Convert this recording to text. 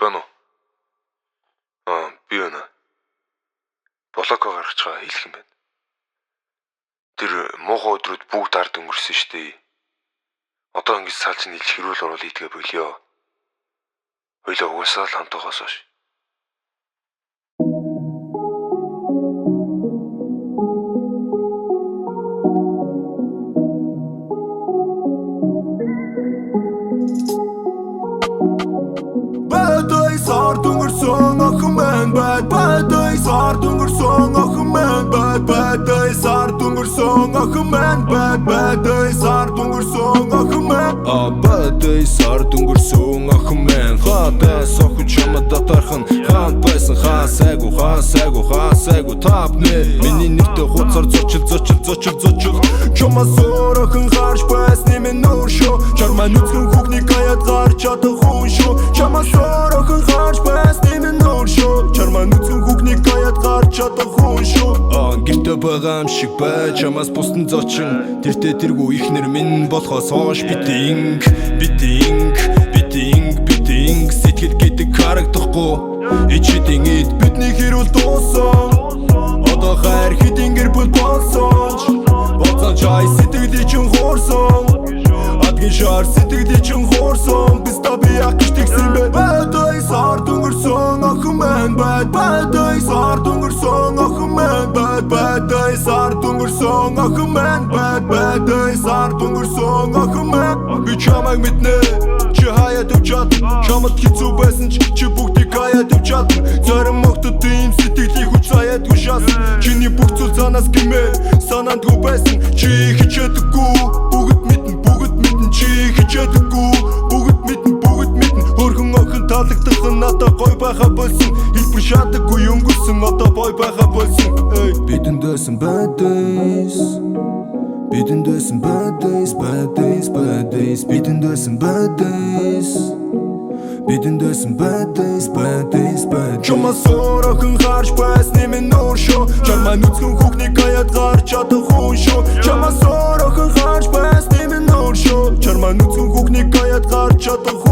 Байна уу? Би байна. Блоко гаргачгаа хэлэх юм байна. Тэр муухай өдрүүд бүгд ард өнгөрсөн штэ. Одоо ингэж салж нийлж хэрүүл орол идгээ болио. Хоёлаа угаасаа л хамт байгаас хойш. Bad days are өнгөрсөн охин маань bad days are өнгөрсөн охин маань bad days are өнгөрсөн охин маань bad days are өнгөрсөн охин маань bad days are өнгөрсөн охин маань хатас охин чамд татархан хаан байсан хаасайгу тапне миний нэртэй хуцар зочил чамаас охин гарч байсны минь нөр шо чармаа нүцгэн хүүхний гаяд гарч чадах хүн шо чамаас охин гарч байсны минь нөр шо чармаа нүцгэн хүүхний гаяд гарч чадах хүн шо гэртээ байгаа юм шиг бай чамаас бусдын зочин тэртээ тэргүй ихнэр минь болохоос хойш битинг сэтгэл гэдэг харагдахгүй ичидин эд бидний хэрүүл дуусан одоо хайр хэдин гэр бүл болсон чай сэтгэлий чин хуурсан адгийн шар сэтгэлий чин хуурсан biz tabi yak iştiksin be bad days are өнгөрсөн охин маань bad days are өнгөрсөн охин маань bad days are өнгөрсөн охин маань bad days are өнгөрсөн охин маань би чамайг мэднэ чи хаяад явчаад чамд хэцүү байсан чи бүгдийг хаяад явчаад зарим мохтод ийм сэтгэлийг хүч хаяад гушаас чиний бүх зүйл санаас гимээ санаандгүй байсан чи хичээдэггүй бүгд мэдэн чи хичээдэггүй бүгд мэдэн хөрхөн охин таалагдах нь надад гой байха болсон хэлбэр шатаггүй өнгөрсөн одоо бой байха болсон бидэндээсэн bad days бидэндээсэн bad days бидэндээсэн bad days чамаас охин гарч байсны минь нөр шо чармаа нүцгэн хүүхний гаяд гарч чадах хүн шо чамаас охин гарч байсны минь нөр шо чармаа нүцгэн хүүхний гаяд гарч чадах